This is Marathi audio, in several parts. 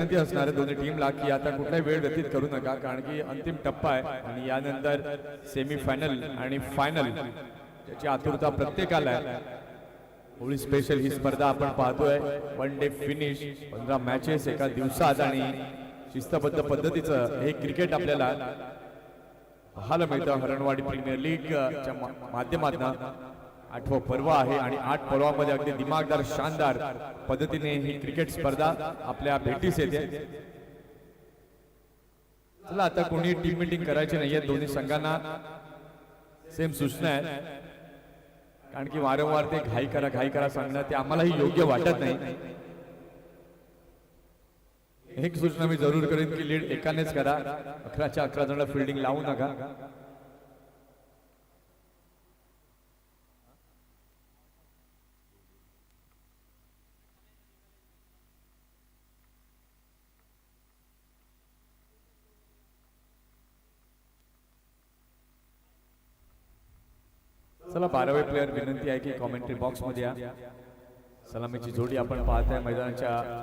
विनंती असणार आहे दोन्ही टीमला की आता कुठलाही वेळ व्यतीत करू नका, कारण की अंतिम टप्पा आहे आणि यानंतर सेमीफायनल आणि फायनल त्याची आतुरता प्रत्येकाला आहे. होळी स्पेशल ही स्पर्धा आपण पाहतोय. वन डे फिनिश, 15 मॅचेस एका दिवसात आणि शिस्तबद्ध पद्धतीचं हे क्रिकेट आपल्याला पाहायला मिळतं. हरणवाडी प्रीमियर लीगच्या माध्यमातून 8वं पर्व आहे आणि 8 पर्वामध्ये अगदी दिमागदार शानदार पद्धतीने ही क्रिकेट स्पर्धा आपल्या भेटीस येते. चला आता कोणी टीम मीटिंग करायची नाहीये, दोन्ही संघांना सेम सूचना आहे, कारण की वारंवार ते घाई करा सांगणं ते आम्हालाही योग्य वाटत नाही. एक सूचना मी जरूर करेन की लीड एकानेच करा, 11च्या 11 जण फिल्डिंग लावू नका. चला 12वे प्लेयर विनंती आहे की कॉमेंट्री बॉक्स मध्ये या. सलामीची जोडी आपण पाहताय मैदानाच्या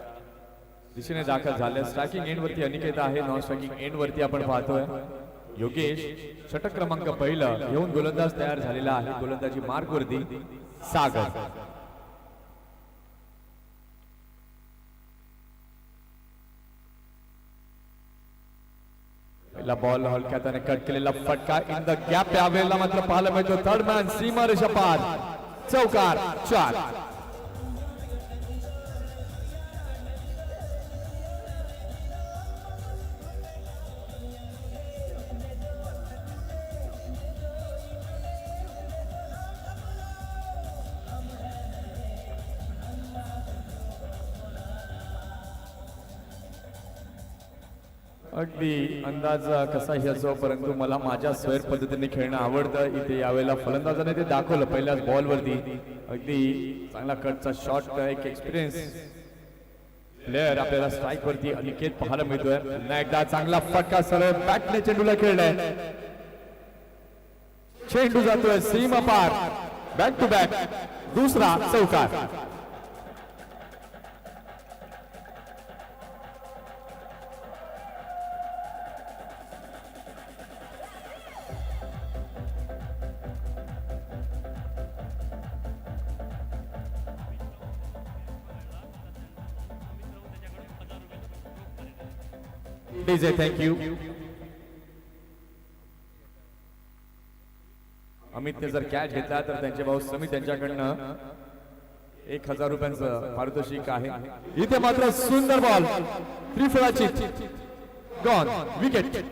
दिशेने दाखल झाल्या. स्ट्रायकिंग एंड वरती अनिकेत आहे, नॉन स्ट्रायकिंग एंड वरती आपण पाहतोय योगेश. षटक क्रमांक पहिलं घेऊन गोलंदाज तयार झालेला आहे. गोलंदाजी मार्क वरती सागर. पहिला बॉल हलक्याने कट केलेला फटका इन द गॅप. यावेळेला मात्र पाहायला मिळतो थर्ड मॅन सीमारेषा पार, चौकार 4. अगदी अंदाज कसाही असो, परंतु मला माझ्या स्वैर पद्धतीने खेळणं आवडतं. इथे यावेळेला फलंदाजाने ते दाखवलं पहिल्याच बॉल वरती. अगदी चांगला कटचा शॉट, एक एक्सपिरियन्स प्लेअर आपल्याला स्ट्राईक वरती अनिकेत पाहायला मिळतोय. पुन्हा एकदा चांगला फटका, सरळ बॅटने चेंडूला खेळलाय. चेंडू जातोय सीमा पार, बॅक टू बॅक, दुसरा चौकार. DJ thank you. अमितने जर कॅच घेतला तर त्यांचे भाऊ समित त्यांच्याकडनं 1000 रुपयांचं पारितोषिक आहे. इथे मात्र सुंदर बॉल, त्रिफळाची गॉन, विकेट.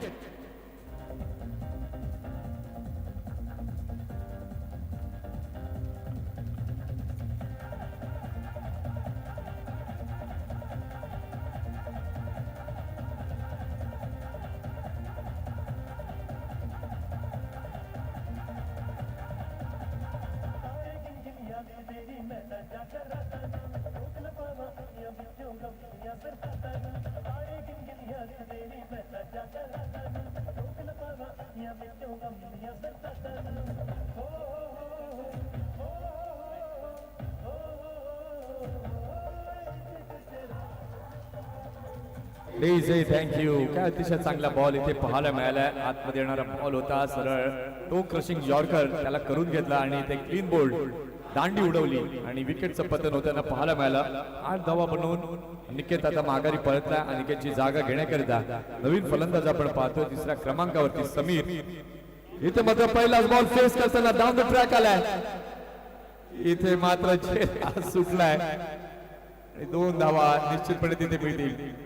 DJ thank you. काय अतिशय चांगला बॉल इथे पाहायला मिळाला. आतमध्ये येणारा बॉल होता, सरळ टो क्रशिंग यॉर्कर त्याला करून घेतला आणि ते क्लीन बोल्ड दांडी उडवली आणि विकेटचं पतन होताना पाहायला मिळालं. 8 धावा बनवून अनिकेत आता माघारी पळतला. अनिकेतची जागा घेण्याकरिता नवीन फलंदाज आपण पाहतोय 3ऱ्या क्रमांकावरती समीर. इथे मात्र पहिलाच बॉल फेस करताना डाऊन द ट्रॅक आलाय. इथे मात्र चेहरा सुटलाय. 2 धावा निश्चितपणे तिथे मिळतील.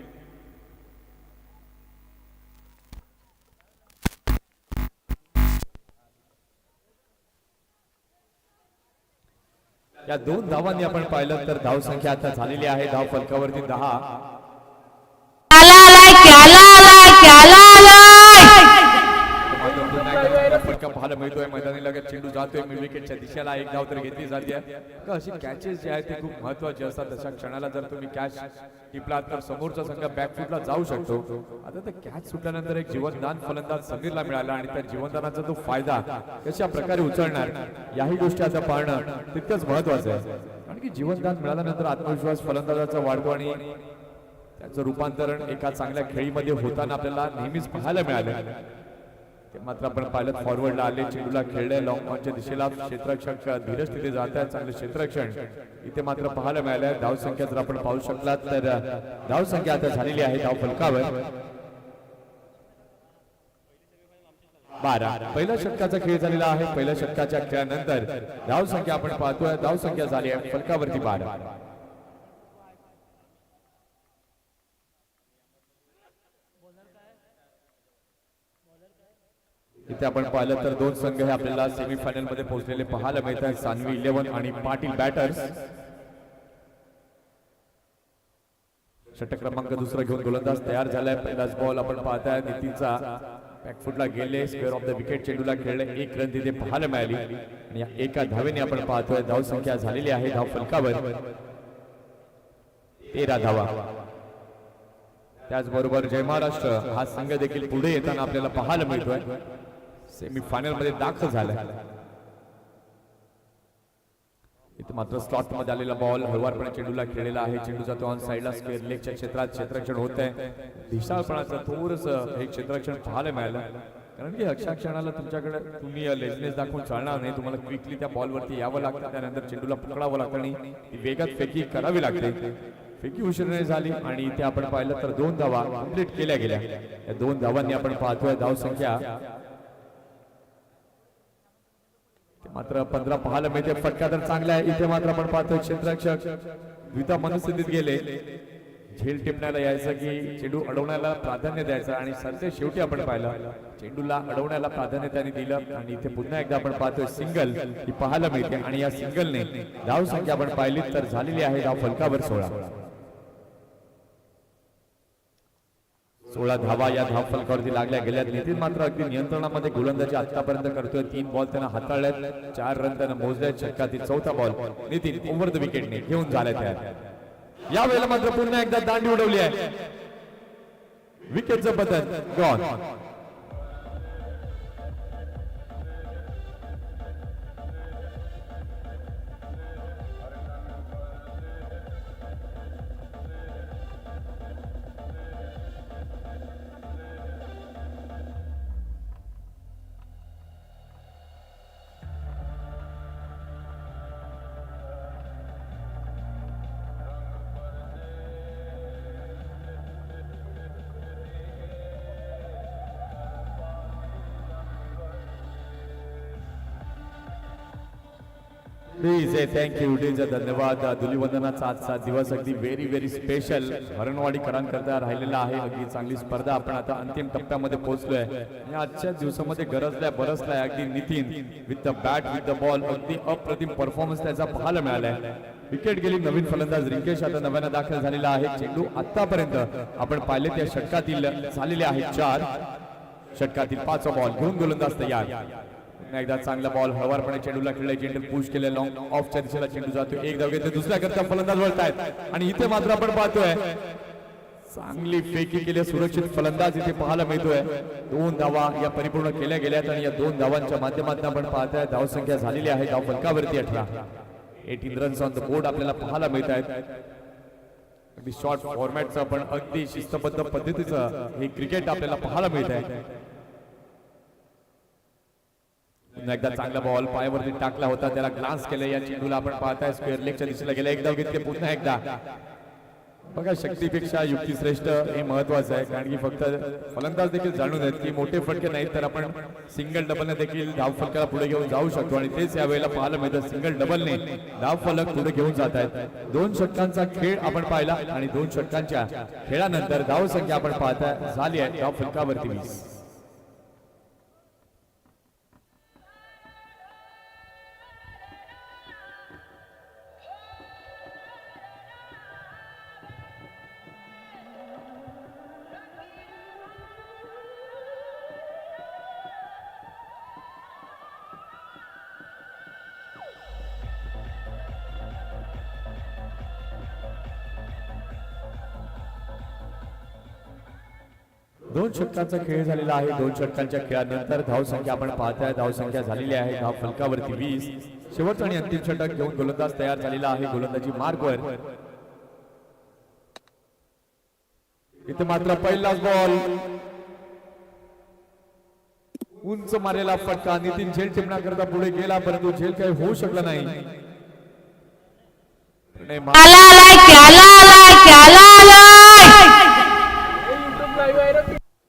या 2 धावांनी आपण पाहिलं तर धाव संख्या आता झालेली आहे धाव फलकावरती 10. फटका पाहायला मिळतोय. मैदानी लगत चेंडू जातोय विकेटच्या दिशेला. 1 धाव तर घेतली जाते. अशी कॅचेस जे आहेत ते खूप महत्वाचे असतात. तशा क्षणाला जर तुम्ही कॅच टिपलात तर समोरचा संघ बॅकफुटला जाऊ शकतो. आता ते कॅच सुटल्यानंतर एक जीवनदान फलंदाज समीरला मिळाला आणि त्या जीवनदानाचा तो फायदा कशा प्रकारे उचलणार याही गोष्टी आता पाहणं तितकंच महत्वाचं आहे. कारण की जीवनदान मिळाल्यानंतर आत्मविश्वास फलंदाजाचा वाढतो आणि त्या त्याचं रूपांतरण एका चांगल्या खेळीमध्ये होताना आपल्याला नेहमीच पाहायला मिळालं. ते मात्र आपण पाहिलं फॉरवर्डला आले, चेंडूला खेळले, लॉंग ऑनच्या दिशेला क्षेत्ररक्षक धीरज तिथे जात आहे, चांगले क्षेत्ररक्षण इथे मात्र पाहायला मिळालं. धाव संख्या जर आपण पाहू शकलात तर धाव संख्या आता झालेली आहे धाव फलकावर 12. पहिल्या षटकाचा खेळ झालेला आहे. पहिल्या षटकाच्या खेळानंतर धाव संख्या आपण पाहतोय, धाव संख्या झाली आहे फलकावरती 12. इथे आपण पाहिलं तर दोन संघ हे आपल्याला सेमीफायनल मध्ये पोहोचलेले पाहायला मिळत आहेत. सानवी 11 आणि पाटील बॅटर्स. षटक क्रमांक दुसरा घेऊन गोलंदाज तयार झालाय. पहिलाच बॉल आपण पाहताय नितीनचा बॅकफुटला गेले, स्क्वेअर ऑफ द विकेट चेंडूला खेळले, 1 रन तिथे पाहायला मिळाली आणि एका धावेने आपण पाहतोय धाव संख्या झालेली आहे धाव फलकावर 13 धावा. त्याचबरोबर जय महाराष्ट्र हा संघ देखील पुढे येताना आपल्याला पाहायला मिळतोय, सेमीफायनल मध्ये दाखल झालाय. इथे मात्र स्लॉट मध्ये आलेला बॉल हळवारपणे चेंडूला खेळलेला आहे. चेंडू जातो ऑन साइडला, स्क्वेअर लेगच्या क्षेत्रात क्षेत्ररक्षण होत आहे. दिशाळपणाचं थोडंसं हे क्षेत्ररक्षण पाहायला मिळालं, कारण की अशा क्षणाला तुमच्याकडे तुम्ही लेझनेस दाखवून चालणार नाही. तुम्हाला क्विकली त्या बॉलवरती यावं लागतं, त्यानंतर चेंडूला पकडावं लागतं आणि वेगात फेकी करावी लागते. फेकी उशिराने झाली आणि इथे आपण पाहिलं तर 2 धावा कंप्लीट केल्या गेल्या. या 2 धावांनी आपण पाहतोय धाव संख्या मात्र 15 पाहायला मिळते. फटका तर चांगला आहे. इथे मात्र आपण पाहतोय क्षेत्ररक्षक द्विधा मनस्थितीत गेले. झेल टिपण्याला यायचं की चेंडू अडवण्याला प्राधान्य द्यायचं आणि सरते शेवटी आपण पाहिलं चेंडूला अडवण्याला प्राधान्य त्यांनी दिलं आणि इथे पुन्हा एकदा आपण पाहतोय सिंगल ही पाहायला मिळते आणि या सिंगलने धाव संख्या आपण पाहिली तर झालेली आहे धाव फलकावर 16 धावा या धाव फलकावरती लागल्या गेल्या. नितीन मात्र अगदी नियंत्रणामध्ये गोलंदाजी आतापर्यंत करतोय. 3 बॉल त्यांना हाताळल्यात, 4 रन त्यांना मोजले. षटकातील 4था बॉल नितीन ओव्हर द विकेटने घेऊन झाले तयार. या वेळेला मात्र पुन्हा एकदा दांडी उडवली आहे. विकेटचं बटन गॉन. थँक्यू डीजे धन्यवाद. धुलीवंदनाचा आजचा दिवस अगदी व्हेरी स्पेशल हरणवाडीकरांकरता राहिलेला आहे. अगदी चांगली स्पर्धा. आपण आता अंतिम टप्प्यामध्ये पोहोचलोय. या आजच्या दिवसामध्ये बरसलाय अगदी Nitin with the bat with the ball. अगदी अप्रतिम परफॉर्मन्स त्याचा पाहायला मिळालाय. विकेट गेली. नवीन फलंदाज रिंकेश आता नव्यानं दाखल झालेला आहे. चेंडू आतापर्यंत आपण पाहिले त्या षटकातील झालेले आहेत 4. षटकातील 5वा बॉल घेऊन गोलंदाज तयार. एकदा चांगला बॉल हळवारपणे चेंडूला खेळले, चेंडू पुश केले, लॉंग ऑफच्या दिशेला चेंडू जातो. एक धाव घेतले, दुसऱ्या करता फलंदाज वळतायत आणि इथे मात्र आपण पाहतोय चांगली फेकी केली. सुरक्षित फलंदाज इथे पाहायला मिळतोय. 2 धावा या परिपूर्ण केल्या गेल्यात आणि या 2 धावांच्या माध्यमातून आपण पाहताय धाव संख्या झालेली आहे धाव फलकावरती 18 रन्स ऑन द बोर्ड आपल्याला पाहायला मिळत आहेत. अगदी शॉर्ट फॉर्मॅटचं पण अगदी शिस्तबद्ध पद्धतीचं हे क्रिकेट आपल्याला पाहायला मिळत आहे. एकदा चांगला बॉल पायावरती टाकला होता, त्याला ग्लान्स केले. या चेंडूला आपण पाहताय स्क्वेअर लेगच्या दिशेला गेला. एक धाव घेतली. पुन्हा एकदा बघा, शक्तीपेक्षा युक्ती श्रेष्ठ हे महत्वाचं आहे, कारण की फक्त फलंदाज देखील जाणून आहेत की मोठे फटके नाहीत तर आपण सिंगल डबलने देखील धाव फलकाला पुढे घेऊन जाऊ शकतो आणि तेच यावेळेला पाहायला मिळतं. सिंगल डबलने धाव फलक पुढे घेऊन जात आहेत. 2 षटकांचा खेळ आपण पाहिला आणि 2 षटकांच्या खेळानंतर धाव संख्या आपण पाहताय झाली आहे धाव फलकावरती 20. दोन षटकांचा खेळ झालेला आहे. 2 षटकांच्या खेळानंतर धाव संख्या आपण पाहताय धाव संख्या झालेली आहे धाव फलकावरती 20. शेवटचा आणि अंतिम षटक घेऊन गोलंदाज तयार झालेला आहे. गोलंदाजी मार्गवर इथे मात्र पहिलाच बॉल उंच मारलेला फटका. नितीन झेल टिपण्याकरता पुढे गेला परंतु झेल काही होऊ शकला नाही.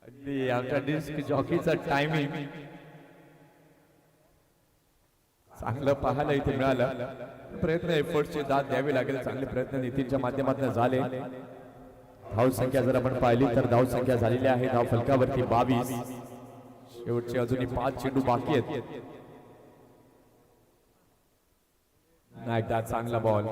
अगदी आमच्या डिस्क जॉकीचा टायमिंग चांगलं पाहायला इथे मिळालं. प्रयत्न एफर्टचे दाद द्यावे लागेल. चांगले प्रयत्न नितीनच्या माध्यमातून झाले. धाव संख्या जर आपण पाहिली तर धाव संख्या झालेली आहे धाव फलकावरती 22. शेवटचे अजूनही 5 चेंडू बाकी आहेत. एकदा चांगला बॉल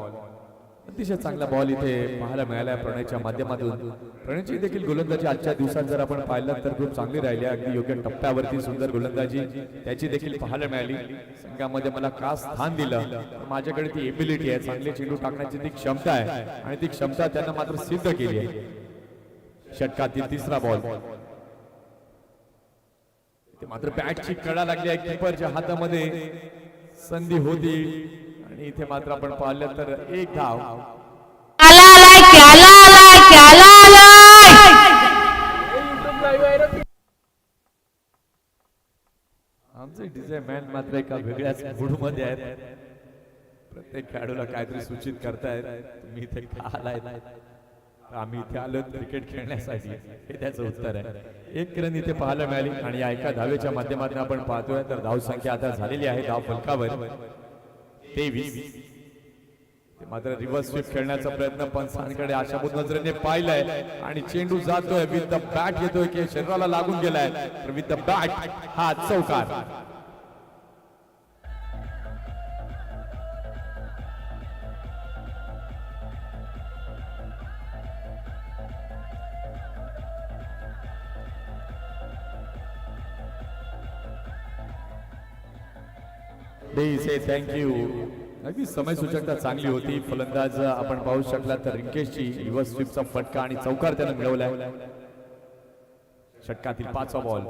अतिशय चांगला बॉल इथे पाहायला मिळाला प्रणयच्या माध्यमातून. प्रणयची देखील गोलंदाजी आजच्या दिवसात जर आपण पाहिलं तर खूप चांगली राहिली. अगदी योग्य टप्प्यावरती सुंदर गोलंदाजी त्याची देखील पाहायला मिळाली. संघामध्ये मला का स्थान दिलं माझ्याकडे ती एबिलिटी आहे. चांगले चेंडू टाकण्याची ती क्षमता आहे आणि ती क्षमता त्यांना मात्र सिद्ध केली आहे. षटकातील तिसरा बॉल मात्र बॅटची कडा लागली आहे. किपरच्या हातामध्ये संधी होती आणि इथे मात्र आपण पाहिलं तर एक धाव. आमचे डीजे मॅन मात्र एका वेगळ्याच मूड मध्ये आहेत. प्रत्येक खेळाडूला काहीतरी सूचित करतायत तुम्ही इथे का आलाय. आम्ही इथे आलो क्रिकेट खेळण्यासाठी हे त्याचं उत्तर आहे. एक रन इथे पाहायला मिळाली आणि या एका धावेच्या माध्यमातून आपण पाहतोय तर धाव संख्या आता झालेली आहे धाव फलकावर 23. मात्र रिव्हर्स स्वीप खेळण्याचा प्रयत्न पंचांकडे आशाभूत नजरेने पाहिलाय आणि चेंडू जातोय विथ द बॅट येतोय की शरीराला लागून गेलाय तर विथ द बॅट हा चौकार. थँक्यू. अगदी समय सूचकता चांगली होती. फलंदाज आपण पाहू शकला तर रिंकेशची रिव्हर्स स्वीपचा फटका आणि चौकार त्याने मिळवलाय. षटकातील 5वा बॉल.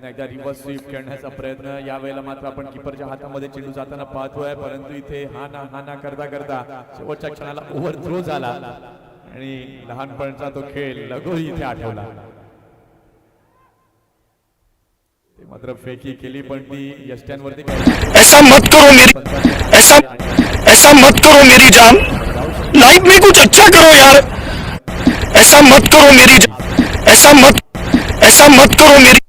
एकदा रिव्हर्स स्वीप खेळण्याचा प्रयत्न यावेळेला मात्र आपण किपरच्या हातामध्ये चेंडू जाताना पाहतोय परंतु इथे हा ना करता करता शेवटच्या क्षणाला ओव्हर थ्रो झाला आणि लहानपणचा तो खेळ लगोरी इथे आठवला. मात्र फेकी केली पण ती यष्ट्यांवरती ऐसा मत करो मेरी जान. लाइफ में कुछ अच्छा करो यार. ऐसा मत करो मेरी जान. ऐसा मत करो मेरी.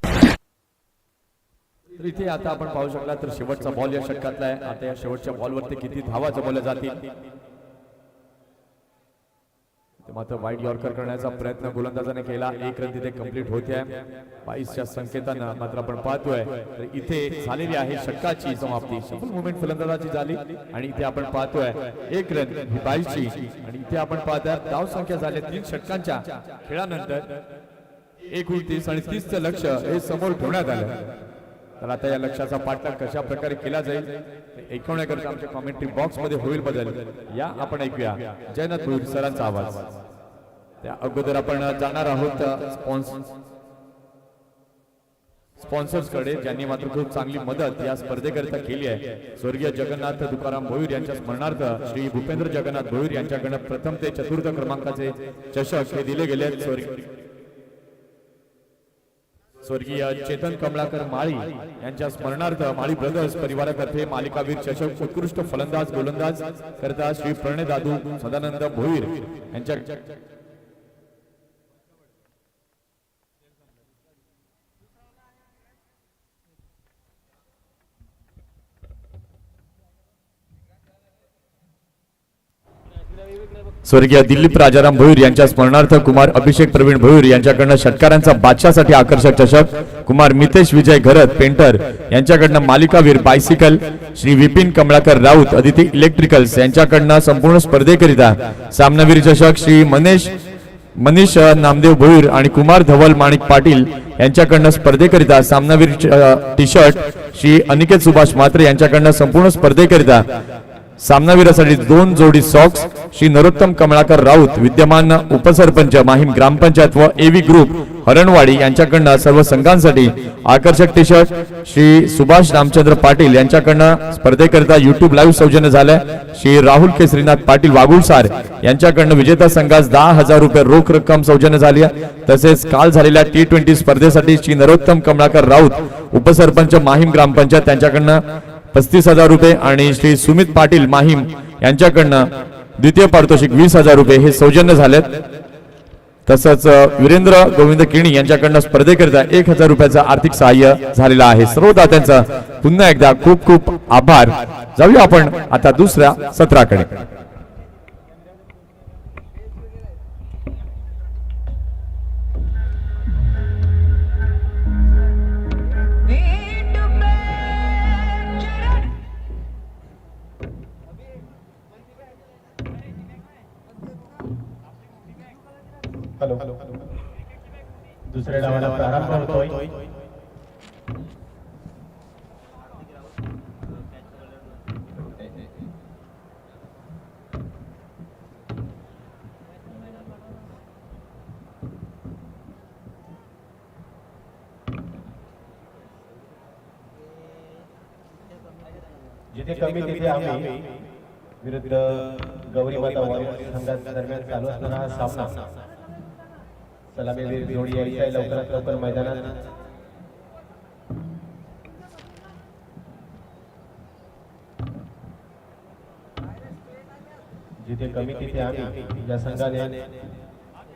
इथे आता आपण पाहू शकला तर शेवटचा बॉल या षटकातला आहे. आता या शेवटच्या बॉलवरती किती धावा जमवल्या जातील. मात्र वाईड यॉर्कर करण्याचा प्रयत्न गोलंदाजाने केला. एक रन तिथे कंप्लीट होते. 22च्या संकेतानं मात्र आपण पाहतोय तर इथे झालेली आहे षटकाची समाप्ती. सफल मुवमेंट फलंदाजाची झाली आणि इथे आपण पाहतोय एक रन 22ची आणि इथे आपण पाहतोय धाव संख्या झाली 3 षटकांच्या खेळानंतर 29 आणि 30चं लक्ष हे समोर ठेवण्यात आलं. तर आता या लक्ष्याचा पाठलाग कशा प्रकारे केला जाईल ऐकवण्याकरता आमच्या कॉमेंट्री बॉक्स मध्ये होईल बदल या आपण ऐकूया जयनाथ भोईर सरांचा आवाज. त्या अगोदर आपण जाणार आहोत स्पॉन्सर्स कडे ज्यांनी मात्र खूप चांगली मदत या स्पर्धेकरिता केली आहे. स्वर्गीय जगन्नाथ तुकाराम भोईर यांच्या स्मरणार्थ श्री भूपेंद्र जगन्नाथ भोईर यांच्याकडे प्रथम ते चतुर्थ क्रमांकाचे चषक हे दिले गेले आहेत. स्वर्गीय चेतन कमलाकर माळी यांच्या स्मरणार्थ माळी ब्रदर्स परिवारातर्फे मालिकावीर चषक उत्कृष्ट फलंदाज गोलंदाज करता श्री प्रणय दादू सदानंद भोईर यांच्या स्वर्गीय दिलीप राजाराम भोईर यांच्या स्मरणार्थ कुमार अभिषेक प्रवीण भोईर यांच्याकडनं षटकारांचा बादशाहसाठी आकर्षक चषक. कुमार मितेश विजय घरत पेंटर यांच्याकडनं मालिकावीर बायसिकल. श्री विपिन कमलाकर राऊत अदिती इलेक्ट्रिकल्स यांच्याकडनं संपूर्ण स्पर्धेकरिता सामनावीर चषक. श्री मनीष नामदेव भोईर आणि कुमार धवल माणिक पाटील यांच्याकडनं स्पर्धेकरिता सामनावीर टी शर्ट. श्री अनिकेत सुभाष म्हात्रे यांच्याकडनं संपूर्ण स्पर्धेकरिता सामनावीरासाठी 2 जोडी सॉक्स. श्री नरोत्तम कमलाकर राऊत विद्यमान उपसरपंच माहीम ग्रामपंचायत व एव्ही ग्रुप हरणवाडी यांच्याकडनं सर्व संघांसाठी आकर्षक टी शर्ट श्री सुभाष रामचंद्र पाटील यांच्याकडनं स्पर्धेकरिता YouTube लाईव्ह सौजन्य झालंय. श्री राहुल केसरीनाथ पाटील वागुळसार यांच्याकडनं विजेता संघास 10,000 रुपये रोख रक्कम सौजन्य झाली आहे. तसेच काल झालेल्या T20 स्पर्धेसाठी श्री नरोत्तम कमलाकर राऊत उपसरपंच माहीम ग्रामपंचायत त्यांच्याकडनं 35,000 रुपये आणि श्री सुमित पाटील माहीम यांच्याकडनं द्वितीय पारितोषिक 20,000 रुपये हे सौजन्य झालेत. तसंच वीरेंद्र गोविंद किणी यांच्याकडनं स्पर्धेकरिता 1,000 रुपयाचं आर्थिक सहाय्य झालेलं आहे. सर्व दात्यांचा पुन्हा एकदा खूप खूप आभार. जाऊया आपण आता दुसऱ्या सत्राकडे. हॅलो दुसऱ्या डावाला प्रारंभ होतोय. जिथे कमी तिथे आम्ही विरुद्ध गौरी माता वॉरियर्स संघाच्या दरम्यान चालू असणारा हा सामना. सलामीवीर जोडी यायची आहे लवकरात लवकर मैदानात. जिथे कमी तिथे आम्ही या संघाने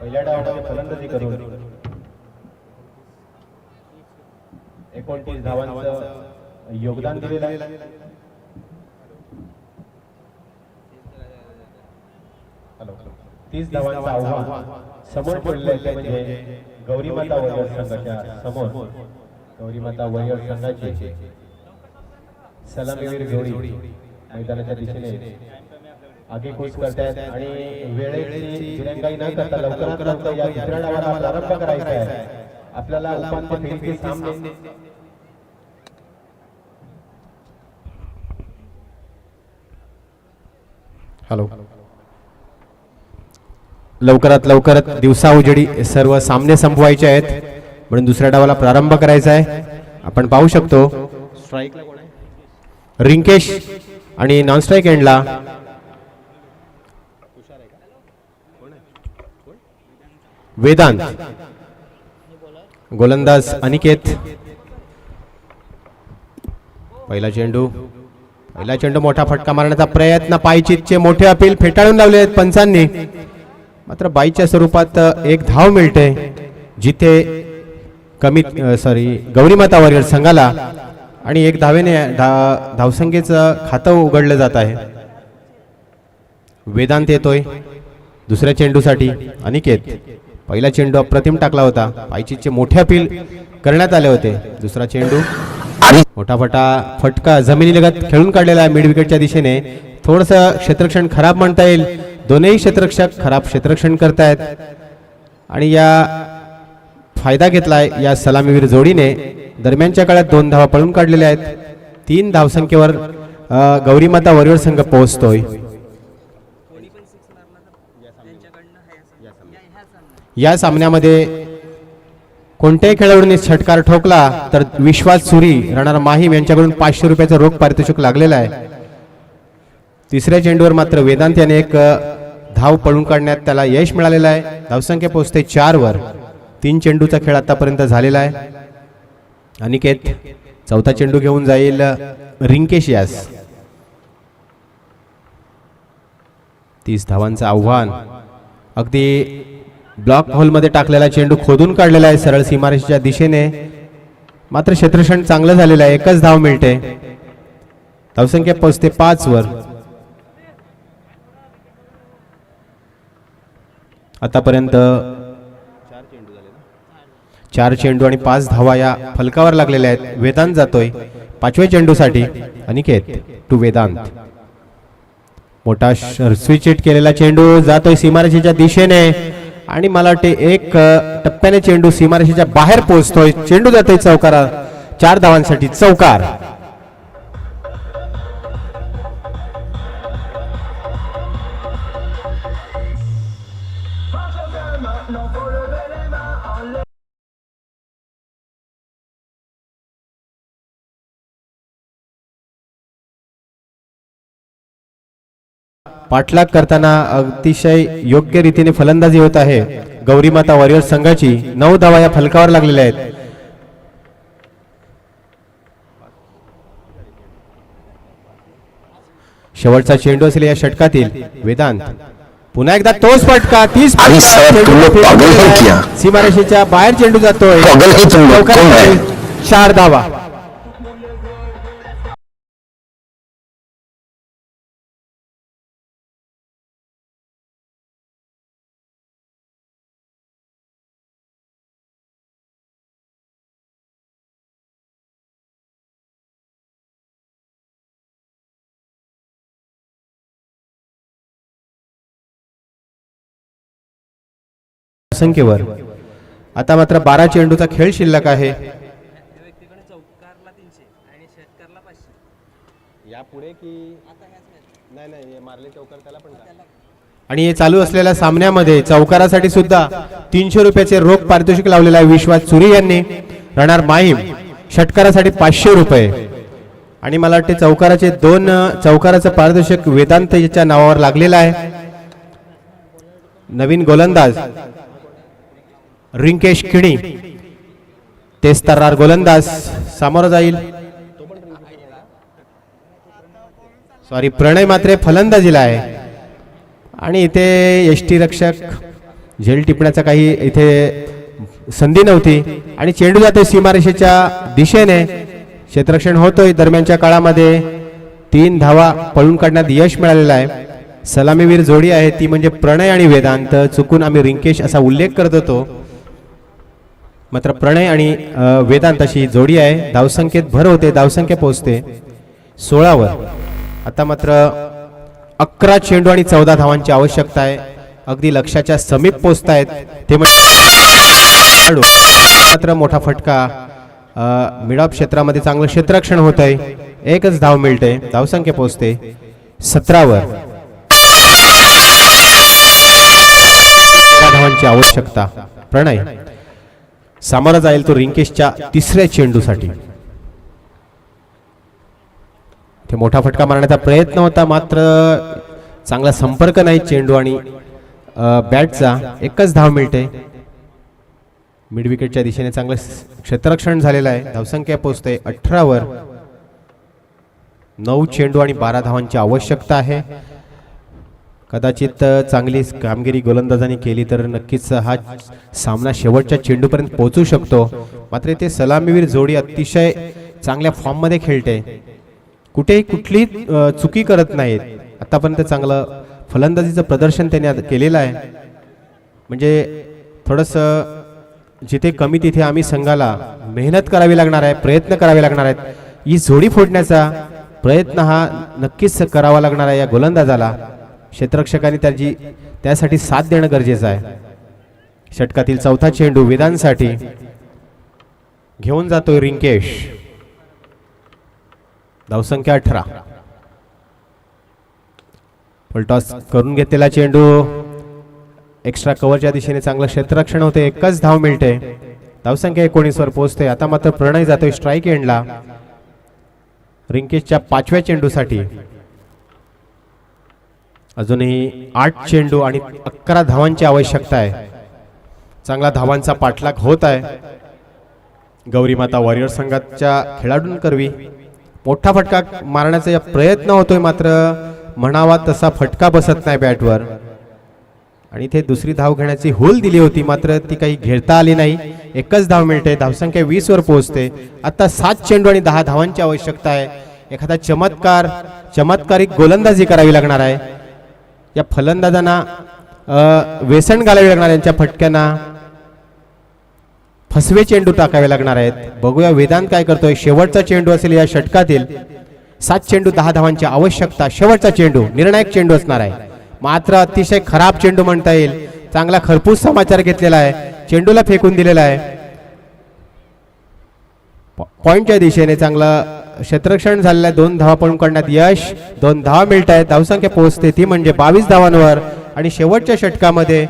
पहिल्या डावामध्ये फलंदाजी करून 29 धावांचं योगदान दिलेलं आहे. 30 धावांचं आव्हान समोर ठेवलेलं म्हणजे गौरी माता वॉरियर्स संघाच्या समोर. गौरी माता वॉरियर्स संघाची सलामीवीर जोडी मैदानाच्या दिशेने आगेकूच करतात आणि वेळेची दिरंगाई न करता लवकरात लवकर या दुसऱ्या डावाला प्रारंभ करायचा आहे. आपल्याला उपांत्य फेरीचे सामने हॅलो लवकरात लवकर दिवसा उजेडी सर्व सामने संपवायचे आहेत म्हणून दुसऱ्या डावाला प्रारंभ करायचा आहे. आपण पाहू शकतो स्ट्राईकला कोण आहे रिंकेश आणि नॉन स्ट्राईक एंडला वेदांत. गोलंदाज अनिकेत. पहिला चेंडू मोठा फटका मारण्याचा प्रयत्न. पायचीतचे मोठे अपील फेटाळून लावले आहेत पंचांनी. मात्र बाईच्या स्वरूपात एक धाव मिळते जिथे गौरी माता वॉरियर्स संघाला आणि एक धावेने धावसंख्येचं खातं उघडलं जात आहे. वेदांत येतोय दुसऱ्या चेंडूसाठी. अनिकेत. पहिला चेंडू अप्रतिम टाकला होता. पायचीचे मोठे अपील करण्यात आले होते. दुसरा चेंडू मोठा फटका जमिनीलगत खेळून काढलेला आहे मिड विकेटच्या दिशेने. थोडंसं क्षेत्ररक्षण खराब म्हणता येईल. दोन्ही क्षेत्ररक्षक खराब क्षेत्ररक्षण करतायत आणि या फायदा घेतलाय या सलामीवीर जोडीने. दरम्यानच्या काळात 2 धावा पळून काढलेल्या आहेत. 3 धावसंख्येवर गौरी माता वॉरियर संघ पोहोचतोय. या सामन्यामध्ये कोणत्याही खेळाडूने षटकार ठोकला तर विश्वास सुरी राहणार माहीम यांच्याकडून 500 रुपयाचं रोख पारितोषिक लागलेलं आहे. तिसऱ्या चेंडूवर मात्र वेदांत याने एक धाव पळून काढण्यात त्याला यश मिळालेलं आहे. धावसंख्या पोहोचते 4 वर. 3 चेंडूचा खेळ आतापर्यंत झालेला आहे. अनिकेत चौथा चेंडू घेऊन जाईल रिंकेश यास. 30 धावांचं आव्हान. अगदी ब्लॉक होलमध्ये टाकलेला चेंडू खोदून काढलेला आहे सरळ सीमारेषेच्या दिशेने. मात्र क्षेत्ररक्षण चांगलं झालेलं आहे. एकच धाव मिळते. धावसंख्या पोहोचते 5 वर. आतापर्यंत 4 चेंडू आणि 5 धावा या फलकावर लागलेल्या आहेत. वेदांत जातोय 5व्या चेंडूसाठी. अनिकेत टू वेदांत. मोठा स्विच हिट केलेला चेंडू जातोय सीमारेषेच्या दिशेने आणि मला वाटते एक टप्प्याने चेंडू सीमारेषेच्या बाहेर पोहोचतोय. चेंडू जातोय चौकारा. 4 धावांसाठी चौकार. पाठलाग करताना अतिशय योग्य रीतीने फलंदाजी होत आहे गौरी माता वॉरियर संघाची. 9 धावा या फलकावर लागलेल्या आहेत. शेवटचा चेंडू असेल या षटकातील. वेदांत पुन्हा एकदा तोच फटका. 30 अरे साहब, तुम लोग पागल हो क्या? सीमारेषेच्या बाहेर चेंडू जातोय. पागल है तुम लोग, कौन है? 4 धावा. संख्येवर आता मात्र 12 चेंडूचा खेळ शिल्लक आहे. आणि हे चालू असलेल्या सामन्यामध्ये चौकारासाठी सुद्धा 300 रुपयाचे रोख पारितोषिक लावलेला आहे विश्वास चुरी यांनी. राहणार माहीम. षटकारासाठी 500 रुपये. आणि मला वाटते चौकाराचे 2 चौकाराचं पारितोषिक वेदांत याच्या नावावर लागलेलं आहे. नवीन गोलंदाज रिंकेश किणी तेस्तर्रार गोलंदाज सामोरं जाईल. सॉरी, प्रणय मात्रे फलंदाजीला आहे. आणि इथे यष्टी रक्षक झेल टिपण्याचा काही इथे संधी नव्हती. आणि चेंडू जातोय सीमारेषेच्या दिशेने. क्षेत्ररक्षण होतोय. दरम्यानच्या काळामध्ये 3 धावा पळून काढण्यात यश मिळालेलं आहे. सलामीवीर जोडी आहे ती म्हणजे प्रणय आणि वेदांत. चुकून आम्ही रिंकेश असा उल्लेख करत होतो, मात्र प्रणय आणि वेदांत अशी जोडी आहे. धावसंख्येत भर होते. धावसंख्या पोहोचते 16 वर. आता मात्र 11 चेंडू आणि 14 धावांची आवश्यकता आहे. अगदी लक्ष्याच्या समीप पोहोचतायत ते म्हणजे मात्र मोठा फटका. मिडऑफ क्षेत्रामध्ये चांगलं क्षेत्ररक्षण होत आहे. एकच धाव मिळते. धावसंख्या पोहोचते 17 वर. धावांची आवश्यकता. प्रणय सामोरा जाईल तो रिंकेशच्या 3ऱ्या चेंडूसाठी. ते मोठा फटका मारण्याचा प्रयत्न होता, मात्र चांगला संपर्क नाही चेंडू आणि बॅटचा. एकच धाव मिळते. मिड विकेटच्या दिशेने चांगलं क्षेत्ररक्षण झालेलं आहे. धावसंख्या पोहोचते 18 वर. 9 चेंडू आणि 12 धावांची आवश्यकता आहे. कदाचित चांगली कामगिरी गोलंदाजांनी केली तर नक्कीच हा सामना शेवटच्या चेंडूपर्यंत पोहोचू शकतो. मात्र ते सलामीवीर जोडी अतिशय चांगल्या फॉर्ममध्ये खेळते. कुठेही कुठली चुकी करत नाहीत. आतापर्यंत चांगलं फलंदाजीचं प्रदर्शन त्यांनी केलेलं आहे. म्हणजे थोडंसं जिथे कमी तिथे आम्ही संघाला मेहनत करावी लागणार आहे, प्रयत्न करावे लागणार आहेत. ही जोडी फोडण्याचा प्रयत्न हा नक्कीच करावा लागणार आहे या गोलंदाजाला. क्षेत्ररक्षकांनी त्यासाठी साथ देणं गरजेचं आहे. षटकातील 4था चेंडू वेदांसाठी घेऊन जातोय रिंकेश. धावसंख्या 18. फुलटॉस करून घेतलेला चेंडू एक्स्ट्रा कव्हरच्या दिशेने चांगलं क्षेत्ररक्षण होते. एकच धाव मिळते. धावसंख्या 19 वर पोहोचते. आता मात्र प्रणय जातोय स्ट्राईक एंडला. रिंकेशच्या 5व्या चेंडूसाठी अजूनही 8 चेंडू आणि 11 धावांची आवश्यकता आहे. चांगला धावांचा पाठलाग होत आहे गौरी माता वॉरियर संघाच्या खेळाडूंकरवी. मोठा फटका मारण्याचा प्रयत्न होतोय, मात्र म्हणावा तसा फटका बसत नाही बॅटवर. आणि इथे दुसरी धाव घेण्याची होल दिली होती, मात्र ती काही घेता आली नाही. एकच धाव मिळते. धावसंख्या 20 वर पोहोचते. आता 7 चेंडू आणि 10 धावांची आवश्यकता आहे. एखादा चमत्कारिक गोलंदाजी करावी लागणार आहे. या फलंदाजांना वेसण घालावी लागणार. यांच्या फटक्यांना फसवे चेंडू टाकावे लागणार आहेत. बघूया वेदांत काय करतोय. शेवटचा चेंडू असेल या षटकातील. 7 चेंडू 10 धावांची आवश्यकता. शेवटचा चेंडू निर्णायक चेंडू असणार आहे. मात्र अतिशय खराब चेंडू म्हणता येईल. चांगला खरपूस समाचार घेतलेला आहे. चेंडूला फेकून दिलेला आहे. पॉइंटच्या दिशेने चांगलं क्षेत्ररक्षण झालेलं आहे. 2 धावा पळून काढण्यात यश. 2 धावा मिळत आहेत. धावसंख्या पोहोचते ती म्हणजे 22 धावांवर. आणि शेवटच्या षटकामध्ये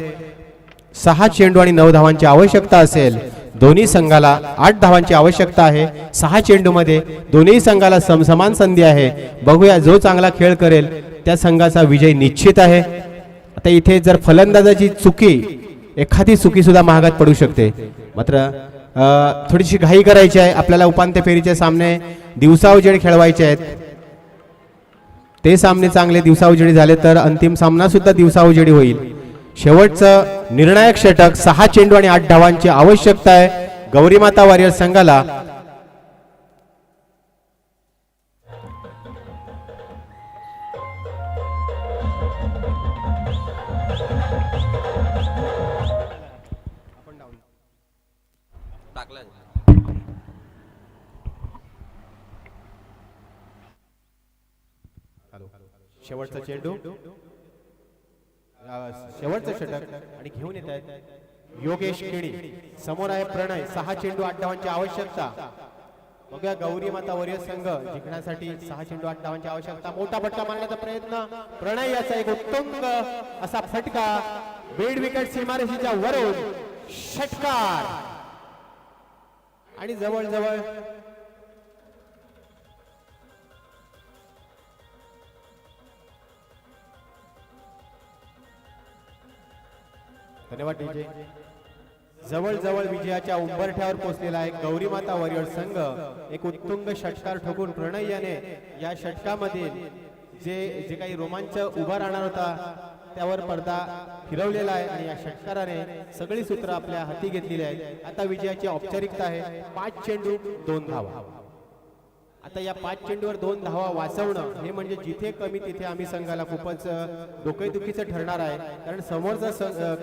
6 चेंडू आणि 9 धावांची आवश्यकता असेल. दोन्ही संघाला 8 धावांची आवश्यकता आहे. 6 चेंडूमध्ये दोन्ही संघाला समान संधी आहे. बघूया जो चांगला खेळ करेल त्या संघाचा विजय निश्चित आहे. आता इथे जर फलंदाजाची एखादी चुकी सुद्धा महागात पडू शकते. मात्र थोडीशी घाई करायची आहे. आपल्याला उपांत्य फेरीचे सामने दिवसाउजेडी खेळवायचे आहेत. ते सामने चांगले दिवसाउजेडी झाले तर अंतिम सामना सुद्धा दिवसाउजेडी होईल. शेवटचं निर्णायक षटक 6 चेंडू आणि 8 धावांची आवश्यकता आहे गौरीमाता वॉरियर संघाला. शेवटचा चेंडू, शेवटचं षटक आणि घेऊन येत आहेत योगेश केणी. समोर आहे प्रणय. 6 चेंडू 8 धावांची आवश्यकता. बघूया गौरी माता वॉरियर संघ जिंकण्यासाठी 6 चेंडू 8 धावांची आवश्यकता. मोठा फटका मारण्याचा प्रयत्न प्रणय. याचा एक उत्तुंग असा फटका बेड विकेट सीमारेषेच्या वरून षटकार आणि जवळजवळ धन्यवाद डीजे. जवळजवळ विजयाच्या उंबरठ्यावर पोहोचलेला आहे गौरी माता वॉरियर संघ. एक उत्तुंग षटकार ठोकून प्रणय याने या षटकामध्ये जे काही रोमांच उभा राहणार होता त्यावर पडदा फिरवलेला आहे आणि या षटकाराने सगळी सूत्र आपल्या हाती घेतलेली आहेत. आता विजयाची औपचारिकता आहे. 5 चेंडू 2 धावा. आता या 5 चेंडूवर 2 धावा वाचवणं हे म्हणजे जिथे कमी तिथे आम्ही संघाला खूपच डोकेदुखीचं ठरणार आहे. कारण समोरचा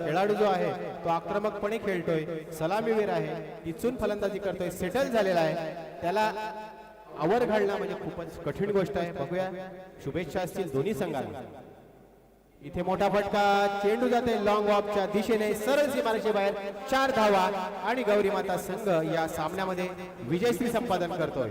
खेळाडू जो आहे तो आक्रमकपणे खेळतोय, सलामीवीर आहे, इचून फलंदाजी करतोय, सेटल झालेला आहे. त्याला आवर घालणं म्हणजे खूपच कठीण गोष्ट आहे. बघूया, शुभेच्छा असतील दोन्ही संघाला. इथे मोठा फटका, चेंडू जाते लॉंग ऑफच्या दिशेने, सरळ सीमारेषे बाहेर. 4 धावा आणि गौरी माता संघ या सामन्यामध्ये विजयश्री संपादन करतोय.